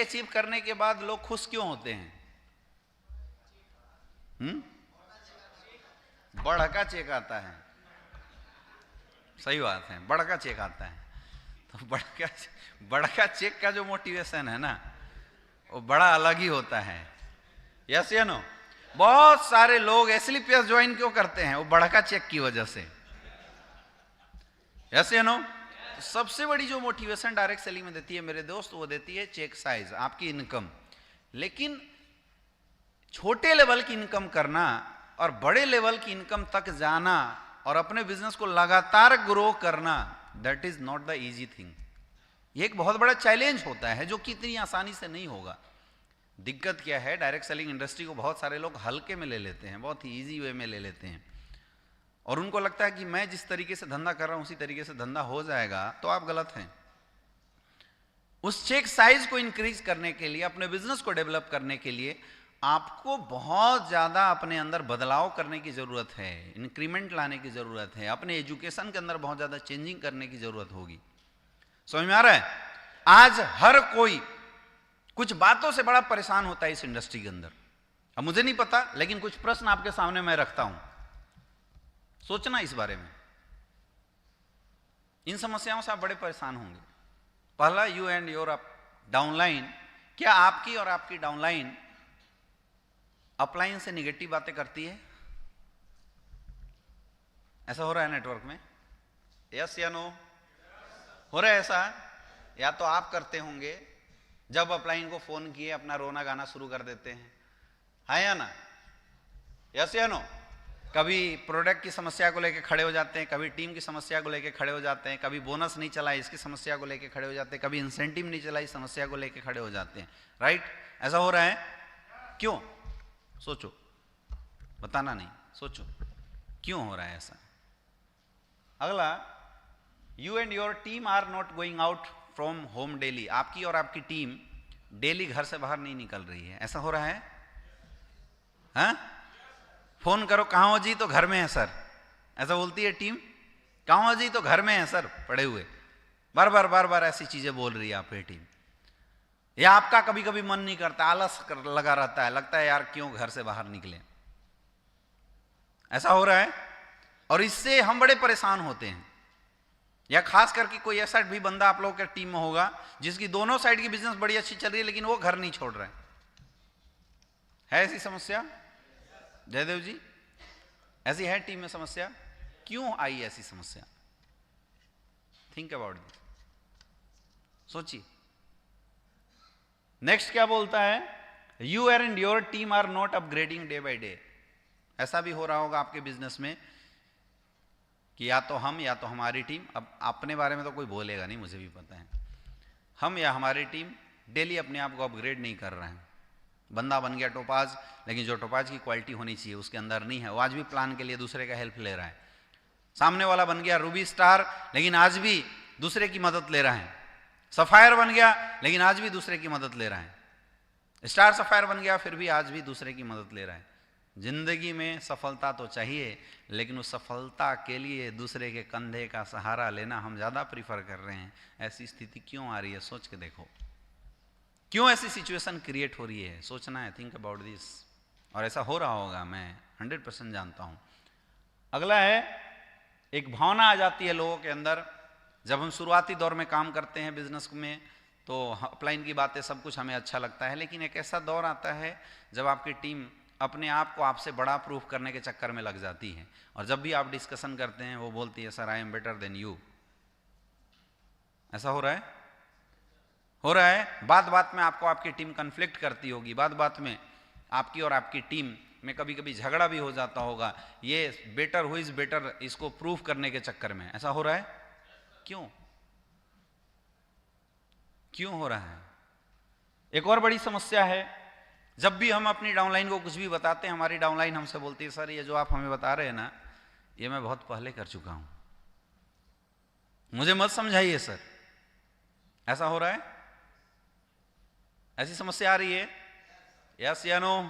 Achieve करने के बाद लोग खुश क्यों होते हैं? बड़का चेक आता है, सही बात है, बड़का चेक आता है। तो बड़का चेक का जो मोटिवेशन है ना, वो बड़ा अलग ही होता है। यस या नो? बहुत सारे लोग एसएलपीएस ज्वाइन क्यों करते हैं? वो बड़का चेक की वजह से। यस या नो? सबसे बड़ी जो मोटिवेशन डायरेक्ट सेलिंग में देती है मेरे दोस्त, वो देती है चेक साइज, आपकी इनकम। लेकिन छोटे लेवल की इनकम करना और बड़े लेवल की इनकम तक जाना और अपने बिजनेस को लगातार ग्रो करना, that is not the easy thing. ये एक बहुत बड़ा चैलेंज होता है जो कि इतनी आसानी से नहीं होगा। दिक्कत क्या है, डायरेक्ट सेलिंग इंडस्ट्री को बहुत सारे लोग हल्के में ले लेते हैं, बहुत ही इजी वे में ले लेते हैं, और उनको लगता है कि मैं जिस तरीके से धंधा कर रहा हूं उसी तरीके से धंधा हो जाएगा। तो आप गलत हैं। उस चेक साइज को इंक्रीज करने के लिए, अपने बिजनेस को डेवलप करने के लिए आपको बहुत ज्यादा अपने अंदर बदलाव करने की जरूरत है, इंक्रीमेंट लाने की जरूरत है, अपने एजुकेशन के अंदर बहुत ज्यादा चेंजिंग करने की जरूरत होगी। समझ में आ रहा है? आज हर कोई कुछ बातों से बड़ा परेशान होता है इस इंडस्ट्री के अंदर। अब मुझे नहीं पता, लेकिन कुछ प्रश्न आपके सामने मैं रखता हूं, सोचना इस बारे में। इन समस्याओं से आप बड़े परेशान होंगे। पहला, यू एंड योर डाउनलाइन, क्या आपकी और आपकी डाउनलाइन अपलाइन से निगेटिव बातें करती है? ऐसा हो रहा है नेटवर्क में? यस या नो? हो रहा है ऐसा? या तो आप करते होंगे, जब अपलाइन को फोन किए अपना रोना गाना शुरू कर देते हैं, है या ना? यस या नो? कभी प्रोडक्ट की समस्या को लेकर खड़े हो जाते हैं, कभी टीम की समस्या को लेकर खड़े हो जाते हैं, कभी बोनस नहीं चला इसकी समस्या को लेकर खड़े हो जाते हैं, कभी इंसेंटिव नहीं चला इस समस्या को लेकर खड़े हो जाते हैं। राइट? ऐसा हो रहा है क्यों? सोचो, बताना नहीं, सोचो क्यों हो रहा है ऐसा। अगला, you and your team are not going out from home daily, आपकी और आपकी टीम डेली घर से बाहर नहीं निकल रही है। ऐसा हो रहा है? हाँ? फोन करो, कहाँ हो जी? तो घर में है सर। ऐसा बोलती है टीम? कहाँ हो जी? तो घर में है सर, पड़े हुए। बार बार ऐसी चीजें बोल रही है आपकी टीम। या आपका कभी कभी मन नहीं करता, आलस लगा रहता है, लगता है यार क्यों घर से बाहर निकले। ऐसा हो रहा है, और इससे हम बड़े परेशान होते हैं। या खास करके कोई ऐसा भी बंदा आप लोगों के टीम में होगा जिसकी दोनों साइड की बिजनेस बड़ी अच्छी चल रही है, लेकिन वो घर नहीं छोड़ रहे है ऐसी समस्या? जयदेव जी, ऐसी है टीम में समस्या? क्यों आई ऐसी समस्या? थिंक अबाउट दिस, सोचिए। नेक्स्ट क्या बोलता है? You and your team are not upgrading day by day. ऐसा भी हो रहा होगा आपके बिजनेस में कि या तो हम या तो हमारी टीम, अब अपने बारे में तो कोई बोलेगा नहीं, मुझे भी पता है, हम या हमारी टीम डेली अपने आप को अपग्रेड नहीं कर रहे हैं। बंदा बन गया टोपाज, लेकिन जो टोपाज की क्वालिटी होनी चाहिए उसके अंदर नहीं है, वो आज भी प्लान के लिए दूसरे का हेल्प ले रहा है। सामने वाला बन गया रूबी स्टार, लेकिन आज भी दूसरे की मदद ले रहा है। सफायर बन गया, लेकिन आज भी दूसरे की मदद ले रहा है। स्टार सफायर बन गया, फिर भी आज भी दूसरे की मदद ले रहा है। जिंदगी में सफलता तो चाहिए, लेकिन उस सफलता के लिए दूसरे के कंधे का सहारा लेना हम ज्यादा प्रीफर कर रहे हैं। ऐसी स्थिति क्यों आ रही है? सोच के देखो, क्यों ऐसी सिचुएशन क्रिएट हो रही है? सोचना है, थिंक अबाउट दिस। और ऐसा हो रहा होगा, मैं 100% जानता हूं। अगला है, एक भावना आ जाती है लोगों के अंदर, जब हम शुरुआती दौर में काम करते हैं बिजनेस में, तो अपलाइन की बातें सब कुछ हमें अच्छा लगता है, लेकिन एक ऐसा दौर आता है जब आपकी टीम अपने आप को आपसे बड़ा प्रूफ करने के चक्कर में लग जाती है, और जब भी आप डिस्कशन करते हैं वो बोलती है sir I am better than you. ऐसा हो रहा है? हो रहा है। बात बात में आपको आपकी टीम कन्फ्लिक्ट करती होगी, बात बात में आपकी और आपकी टीम में कभी कभी झगड़ा भी हो जाता होगा, ये बेटर हु इज बेटर इसको प्रूफ करने के चक्कर में। ऐसा हो रहा है? क्यों? क्यों हो रहा है? एक और बड़ी समस्या है, जब भी हम अपनी डाउनलाइन को कुछ भी बताते हैं, हमारी डाउनलाइन हमसे बोलती है सर ये जो आप हमें बता रहे हैं ना, ये मैं बहुत पहले कर चुका हूं, मुझे मत समझाइए सर। ऐसा हो रहा है? ऐसी समस्या आ रही है? यस या नो?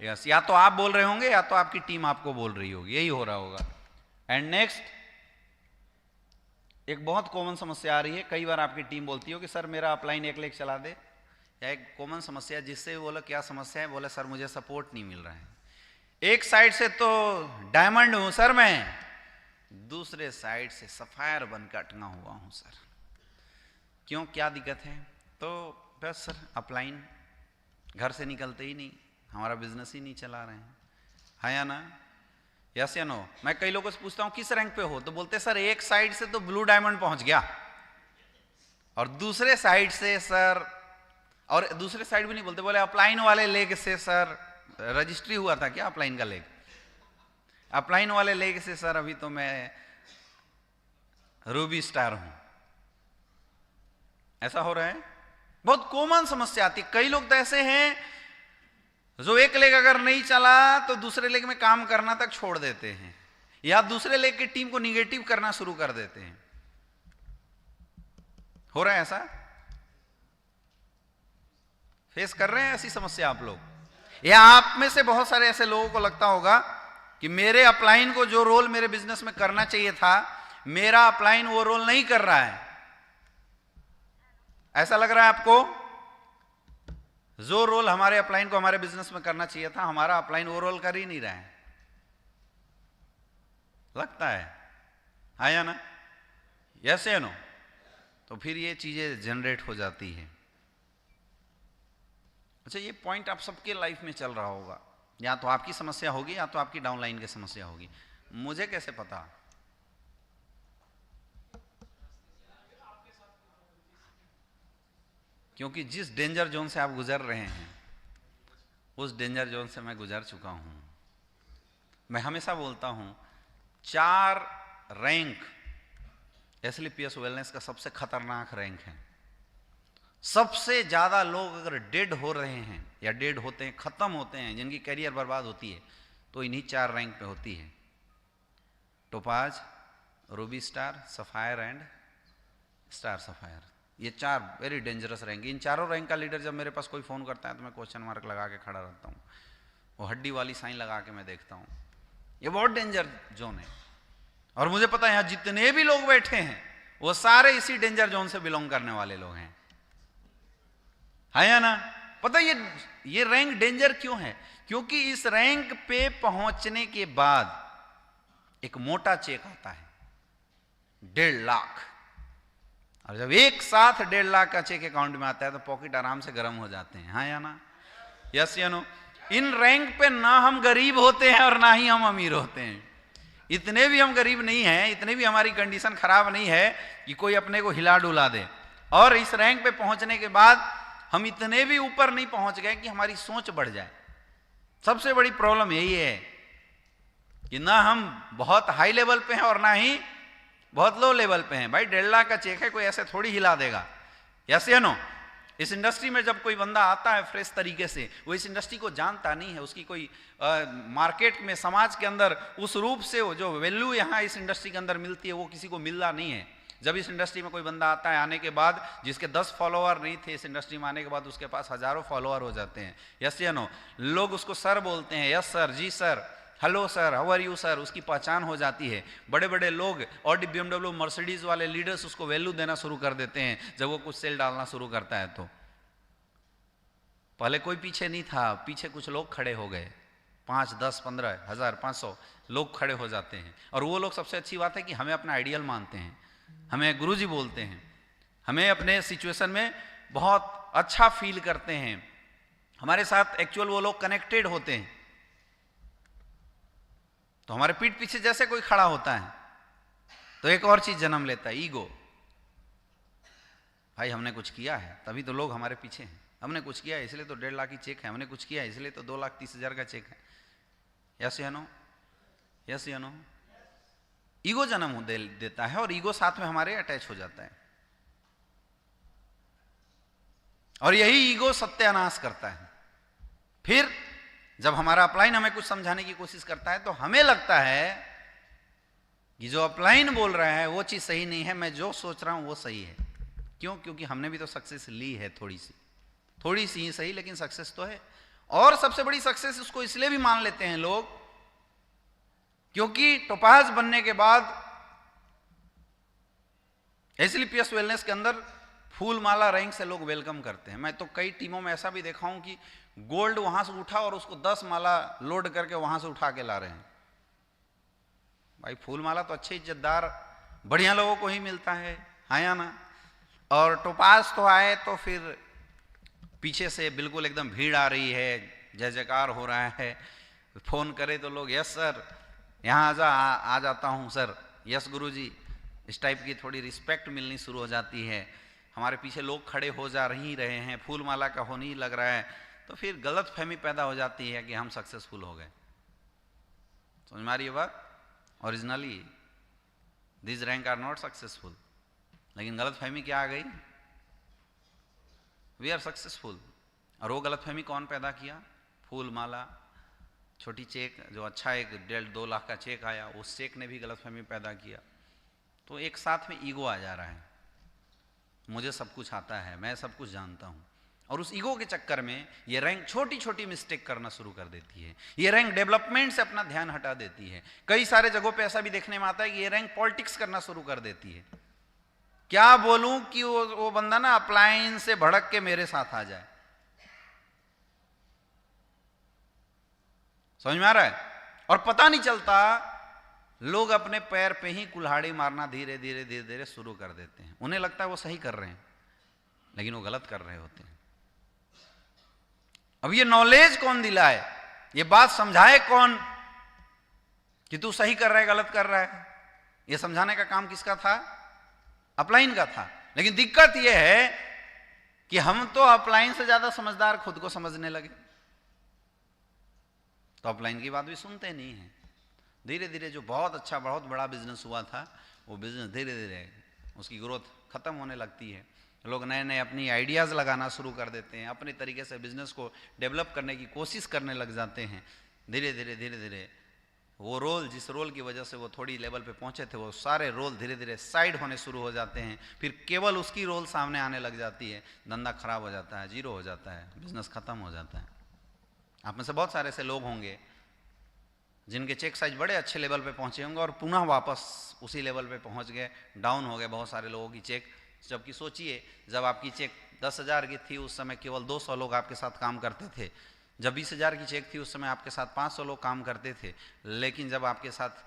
यस। या तो आप बोल रहे होंगे या तो आपकी टीम आपको बोल रही होगी, यही हो रहा होगा। एंड नेक्स्ट, एक बहुत कॉमन समस्या आ रही है, कई बार आपकी टीम बोलती हो कि सर मेरा अपलाइन 1 लाख चला दे, या एक कॉमन समस्या जिससे बोला क्या समस्या है, बोला सर मुझे सपोर्ट नहीं मिल रहा है। एक साइड से तो डायमंड हूं सर मैं, दूसरे साइड से सफायर बनकर अटका हुआ हूं सर, क्यों क्या दिक्कत है? तो बस सर अपलाइन घर से निकलते ही नहीं, हमारा बिजनेस ही नहीं चला रहे हैं, है या ना? यस या नो? मैं कई लोगों से पूछता हूं किस रैंक पे हो, तो बोलते सर एक साइड से तो ब्लू डायमंड पहुंच गया और दूसरे साइड से सर, और दूसरे साइड भी नहीं बोलते, बोले अपलाइन वाले लेग से सर रजिस्ट्री हुआ था क्या अपलाइन का लेग, अपलाइन वाले लेग से सर अभी तो मैं रूबी स्टार हूं। ऐसा हो रहा है, बहुत कॉमन समस्या आती है। कई लोग तो ऐसे हैं जो एक लेग अगर नहीं चला तो दूसरे लेग में काम करना तक छोड़ देते हैं, या दूसरे लेग की टीम को निगेटिव करना शुरू कर देते हैं। हो रहा है ऐसा? फेस कर रहे हैं ऐसी समस्या आप लोग? या आप में से बहुत सारे ऐसे लोगों को लगता होगा कि मेरे अपलाइन को जो रोल मेरे बिजनेस में करना चाहिए था, मेरा अपलाइन वो रोल नहीं कर रहा है। ऐसा लग रहा है आपको? जो रोल हमारे अपलाइन को हमारे बिजनेस में करना चाहिए था, हमारा अपलाइन वो रोल कर ही नहीं रहा है, लगता है या ना? यस या नो? तो फिर ये चीजें जनरेट हो जाती है। अच्छा, ये पॉइंट आप सबके लाइफ में चल रहा होगा, या तो आपकी समस्या होगी या तो आपकी डाउनलाइन की समस्या होगी। मुझे कैसे पता? क्योंकि जिस डेंजर जोन से आप गुजर रहे हैं उस डेंजर जोन से मैं गुजर चुका हूं। मैं हमेशा बोलता हूं 4 रैंक एसएलपीएस वेलनेस का सबसे खतरनाक रैंक है। सबसे ज्यादा लोग अगर डेड हो रहे हैं या डेड होते हैं, खत्म होते हैं, जिनकी करियर बर्बाद होती है, तो इन्हीं 4 रैंक पे होती है। Topaz, Ruby star, sapphire and star sapphire, ये 4 वेरी डेंजरस रैंक। इन चारों रैंक का लीडर जब मेरे पास कोई फोन करता है तो मैं क्वेश्चन मार्क लगा के खड़ा रहता हूँ, वो हड्डी वाली साइन लगा के मैं देखता हूँ। ये बहुत डेंजर जोन है और मुझे पता है यहाँ जितने भी लोग बैठे हैं वो सारे इसी डेंजर जोन से बिलोंग करने वाले लोग हैं, है या ना? पता है ये रैंक डेंजर क्यों है? क्योंकि इस रैंक पे पहुंचने के बाद एक मोटा चेक आता है 1.5 लाख, और जब एक साथ 1.5 लाख का चेक अकाउंट में आता है तो पॉकेट आराम से गर्म हो जाते हैं, हाँ या ना? यस या नो? इन रैंक पे ना हम गरीब होते हैं और ना ही हम अमीर होते हैं। इतने भी हम गरीब नहीं हैं, इतने भी हमारी कंडीशन खराब नहीं है कि कोई अपने को हिला डुला दे। और इस रैंक पे पहुंचने के बाद हम इतने भी ऊपर नहीं पहुंच गए कि हमारी सोच बढ़ जाए। सबसे बड़ी प्रॉब्लम यही है कि ना हम बहुत हाई लेवल पे हैं और ना ही बहुत लो लेवल पे हैं। भाई 1.5 लाख का चेक है, कोई ऐसे थोड़ी हिला देगा, यस या नो? इस इंडस्ट्री में जब कोई बंदा आता है फ्रेश तरीके से, वो इस इंडस्ट्री को जानता नहीं है, उसकी कोई मार्केट में समाज के अंदर उस रूप से जो वैल्यू यहाँ इस इंडस्ट्री के अंदर मिलती है वो किसी को मिल रहा नहीं है। जब इस इंडस्ट्री में कोई बंदा आता है, आने के बाद जिसके 10 फॉलोअर नहीं थे, इस इंडस्ट्री में आने के बाद उसके पास हजारों फॉलोअर हो जाते हैं, यस या नो? लोग उसको सर बोलते हैं, यस सर, जी sir, hello sir, how are you sir, उसकी पहचान हो जाती है। बड़े बड़े लोग ऑडी, BMW, मर्सिडीज वाले लीडर्स उसको वैल्यू देना शुरू कर देते हैं जब वो कुछ सेल डालना शुरू करता है। तो पहले कोई पीछे नहीं था, पीछे कुछ लोग खड़े हो गए, 5, 10, 15 हजार, 500 लोग खड़े हो जाते हैं। और वो लोग, सबसे अच्छी बात है कि हमें अपना आइडियल मानते हैं, हमें गुरुजी बोलते हैं, हमें अपने सिचुएशन में बहुत अच्छा फील करते हैं, हमारे साथ एक्चुअल वो लोग कनेक्टेड होते हैं। तो हमारे पीठ पीछे जैसे कोई खड़ा होता है तो एक और चीज जन्म लेता है, ईगो। भाई हमने कुछ किया है तभी तो लोग हमारे पीछे हैं, हमने कुछ किया है इसलिए तो 1.5 लाख की चेक है, हमने कुछ किया है इसलिए तो 2,30,000 का चेक है। यस या नो? यस या नो? ईगो जन्म देता है और ईगो साथ में हमारे अटैच हो जाता है, और यही ईगो सत्यानाश करता है। फिर जब हमारा अपलाइन हमें कुछ समझाने की कोशिश करता है तो हमें लगता है कि जो अपलाइन बोल रहा है वो चीज सही नहीं है, मैं जो सोच रहा हूं वो सही है। क्यों? क्योंकि हमने भी तो सक्सेस ली है, थोड़ी सी ही सही, लेकिन सक्सेस तो है। और सबसे बड़ी सक्सेस उसको इसलिए भी मान लेते हैं लोग क्योंकि टोपाज बनने के बाद एसएलपीएस वेलनेस के अंदर फूल माला रैंक से लोग वेलकम करते हैं। मैं तो कई टीमों में ऐसा भी देखा हूं कि गोल्ड वहां से उठा और उसको 10 माला लोड करके वहां से उठा के ला रहे हैं। भाई फूल माला तो अच्छे इज्जतदार बढ़िया लोगों को ही मिलता है या ना। और टोपाज तो आए तो फिर पीछे से बिल्कुल एकदम भीड़ आ रही है, जय जयकार हो रहा है। फोन करे तो लोग यस सर यहाँ आ जाता हूँ सर, यस गुरुजी, इस टाइप की थोड़ी रिस्पेक्ट मिलनी शुरू हो जाती है। हमारे पीछे लोग खड़े हो जा ही रहे हैं, फूल माला का होने ही लग रहा है, तो फिर गलत फहमी पैदा हो जाती है कि हम सक्सेसफुल हो गए। समझ में आ रही है बात? Originally this rank are not successful, लेकिन गलत फहमी क्या आ गई? We are successful. और वो गलत फहमी कौन पैदा किया? फूल माला, छोटी चेक, जो अच्छा एक 1.5-2 लाख का चेक आया, उस चेक ने भी गलत फहमी पैदा किया। तो एक साथ में ईगो आ जा रहा है, मुझे सब कुछ आता है, मैं सब कुछ जानता हूं। और उस ईगो के चक्कर में ये रैंक छोटी छोटी मिस्टेक करना शुरू कर देती है। ये रैंक डेवलपमेंट से अपना ध्यान हटा देती है। कई सारे जगहों पे ऐसा भी देखने में आता है कि ये रैंक पॉलिटिक्स करना शुरू कर देती है। क्या बोलूं कि वो बंदा ना अप्लायंस से भड़क के मेरे साथ आ जाए। समझ में आ रहा है? और पता नहीं चलता, लोग अपने पैर पे ही कुल्हाड़ी मारना धीरे धीरे धीरे धीरे शुरू कर देते हैं। उन्हें लगता है वो सही कर रहे हैं, लेकिन वो गलत कर रहे होते हैं। अब ये नॉलेज कौन दिलाए, ये बात समझाए कौन कि तू सही कर रहा है गलत कर रहा है? ये समझाने का काम किसका था? अपलाइन का था। लेकिन दिक्कत यह है कि हम तो अपलाइन से ज्यादा समझदार खुद को समझने लगे, तो अपलाइन की बात भी सुनते नहीं है। धीरे धीरे जो बहुत अच्छा बहुत बड़ा बिजनेस हुआ था, वो बिजनेस धीरे धीरे उसकी ग्रोथ खत्म होने लगती है। लोग नए नए अपनी आइडियाज़ लगाना शुरू कर देते हैं, अपने तरीके से बिजनेस को डेवलप करने की कोशिश करने लग जाते हैं। धीरे धीरे धीरे धीरे वो रोल, जिस रोल की वजह से वो थोड़ी लेवल पे पहुंचे थे, वो सारे रोल धीरे धीरे साइड होने शुरू हो जाते हैं। फिर केवल उसकी रोल सामने आने लग जाती है, धंधा खराब हो जाता है, जीरो हो जाता है, बिजनेस खत्म हो जाता है। आप में से बहुत सारे ऐसे लोग होंगे जिनके चेक साइज बड़े अच्छे लेवल पे पहुंचे होंगे और पुनः वापस उसी लेवल पे पहुंच गए, डाउन हो गए बहुत सारे लोगों की चेक। जबकि सोचिए, जब आपकी चेक 10,000 की थी उस समय केवल 200 लोग आपके साथ काम करते थे। जब 20,000 की चेक थी उस समय आपके साथ 500 लोग काम करते थे। लेकिन जब आपके साथ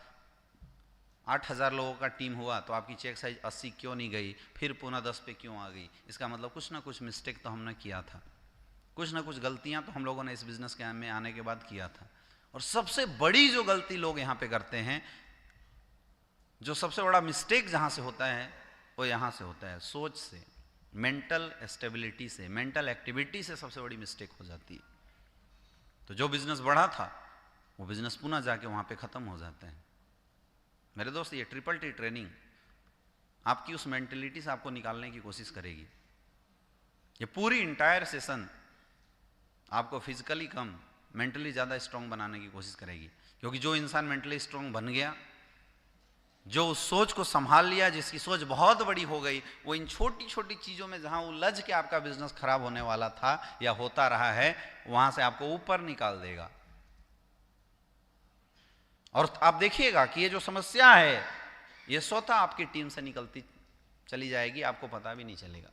8,000 लोगों का टीम हुआ तो आपकी चेक साइज 80 क्यों नहीं गई, फिर पुनः 10 पे क्यों आ गई? इसका मतलब कुछ ना कुछ मिस्टेक तो हमने किया था, कुछ ना कुछ गलतियां तो हम लोगों ने इस बिजनेस के में आने के बाद किया था। और सबसे बड़ी जो गलती लोग यहाँ पे करते हैं, जो सबसे बड़ा मिस्टेक जहाँ से होता है वो यहाँ से होता है, सोच से, मेंटल स्टेबिलिटी से, मेंटल एक्टिविटी से सबसे बड़ी मिस्टेक हो जाती है। तो जो बिजनेस बढ़ा था वो बिजनेस पुनः जाके वहाँ पे ख़त्म हो जाता है। मेरे दोस्त, ये ट्रिपल टी ट्रेनिंग आपकी उस मेंटलिटी से आपको निकालने की कोशिश करेगी। ये पूरी इंटायर सेशन आपको फिजिकली कम, मेंटली ज़्यादा स्ट्रॉन्ग बनाने की कोशिश करेगी। क्योंकि जो इंसान मेंटली स्ट्रॉन्ग बन गया, जो उस सोच को संभाल लिया, जिसकी सोच बहुत बड़ी हो गई, वो इन छोटी छोटी चीज़ों में जहाँ उलझ के आपका बिजनेस खराब होने वाला था या होता रहा है, वहाँ से आपको ऊपर निकाल देगा। और आप देखिएगा कि ये जो समस्या है ये स्वतः आपकी टीम से निकलती चली जाएगी, आपको पता भी नहीं चलेगा।